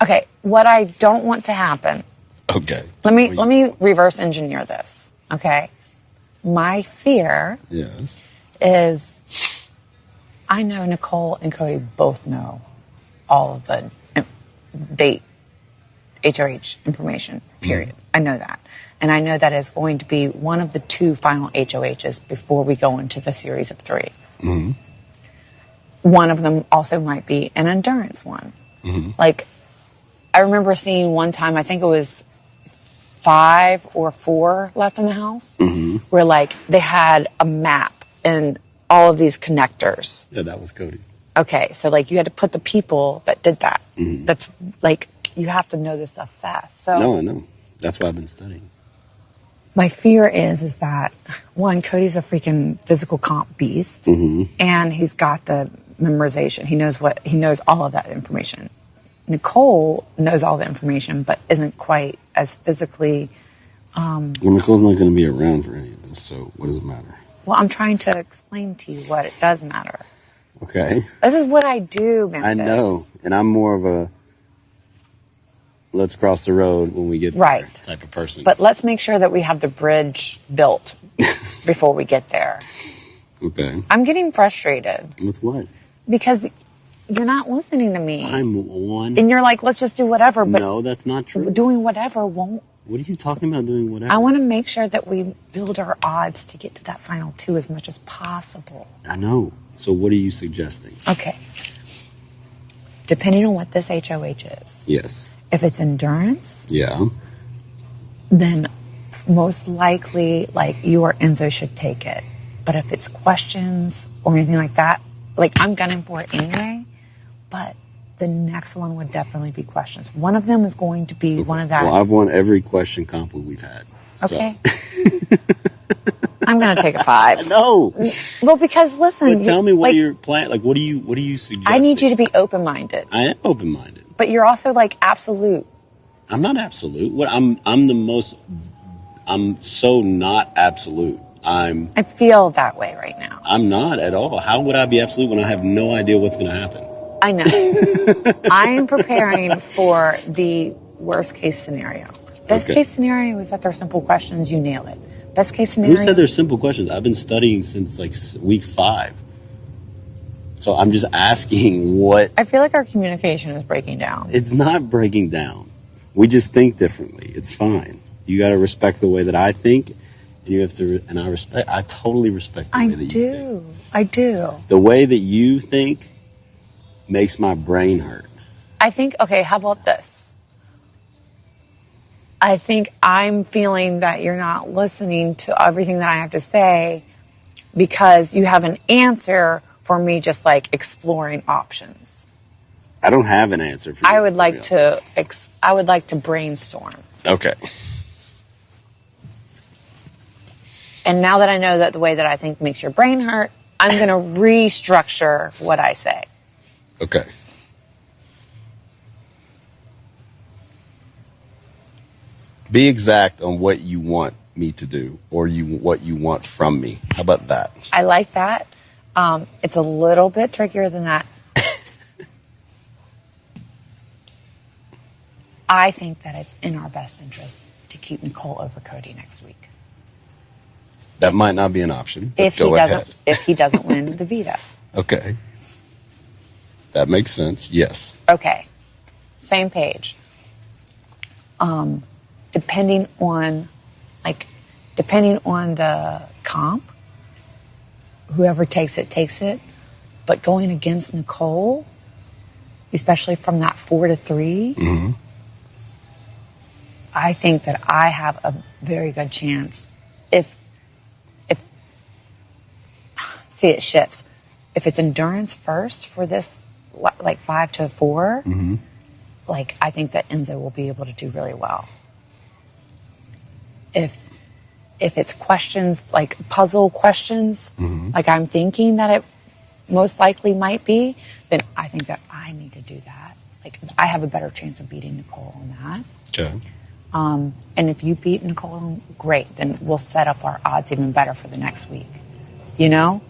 Okay, what I don't want to happen. Okay. Let me reverse engineer this. Okay. My fear is I know Nicole and Cody both know all of the date HOH information, period. I know that. And I know that is going to be one of the 2 final HOHs before we go into the series of 3. Mm-hmm. One of them also might be an endurance one. Mm-hmm. Like, I remember seeing one time, I think it was 5 or 4 left in the house, where like they had a map and all of these connectors. Yeah, that was Cody. Okay, so like you had to put the people that did that. Mm-hmm. That's like, you have to know this stuff fast. So no, I know. That's why I've been studying. My fear is that, one, Cody's a freaking physical comp beast, and he's got the memorization. He knows all of that information. Nicole knows all the information, but isn't quite as physically. Well, Nicole's not going to be around for any of this, so what does it matter? Well, I'm trying to explain to you what it does matter. Okay. This is what I do, Memphis. I know, and I'm more of a let's cross the road when we get there type of person. But let's make sure that we have the bridge built before we get there. Okay. I'm getting frustrated. With what? Because you're not listening to me. I'm one. And you're like, let's just do whatever. But no, that's not true. Doing whatever won't. What are you talking about doing whatever? I want to make sure that we build our odds to get to that final 2 as much as possible. I know. So what are you suggesting? Okay. Depending on what this HOH is. Yes. If it's endurance. Yeah. Then most likely, like, you or Enzo should take it. But if it's questions or anything like that, like, I'm gunning for it anyway. But the next one would definitely be questions. One of them is going to be one of that. Well, I've won every question comp we've had. Okay. So. I'm going to take a 5. No. Well, because listen. But tell me what you're planning. Like, what do you suggest? I need you to be open-minded. I am open-minded. But you're also like absolute. I'm not absolute. What I'm so not absolute. I feel that way right now. I'm not at all. How would I be absolute when I have no idea what's going to happen? I know. I am preparing for the worst case scenario. Best case scenario is that they're simple questions. You nail it. Best case scenario. Who said they're simple questions? I've been studying since like week 5. So I'm just asking what. I feel like our communication is breaking down. It's not breaking down. We just think differently. It's fine. You got to respect the way that I think. And you have to, and I totally respect the way that you think. I do. The way that you think makes my brain hurt. I think, okay, how about this? I think I'm feeling that you're not listening to everything that I have to say because you have an answer for me just like exploring options. I don't have an answer for you. I would like to brainstorm. Okay. And now that I know that the way that I think makes your brain hurt, I'm going to restructure what I say. Okay. Be exact on what you want me to do or what you want from me. How about that? I like that. It's a little bit trickier than that. I think that it's in our best interest to keep Nicole over Cody next week. That might not be an option. If he doesn't win the veto. Okay. That makes sense. Yes. Okay. Same page. Depending on the comp, whoever takes it. But going against Nicole, especially from that 4 to 3, I think that I have a very good chance if see, it shifts. If it's endurance first for this, like 5 to 4, like I think that Enzo will be able to do really well. If it's questions, like puzzle questions, like I'm thinking that it most likely might be, then I think that I need to do that. Like I have a better chance of beating Nicole on that. Okay. And if you beat Nicole, great. Then we'll set up our odds even better for the next week. You know?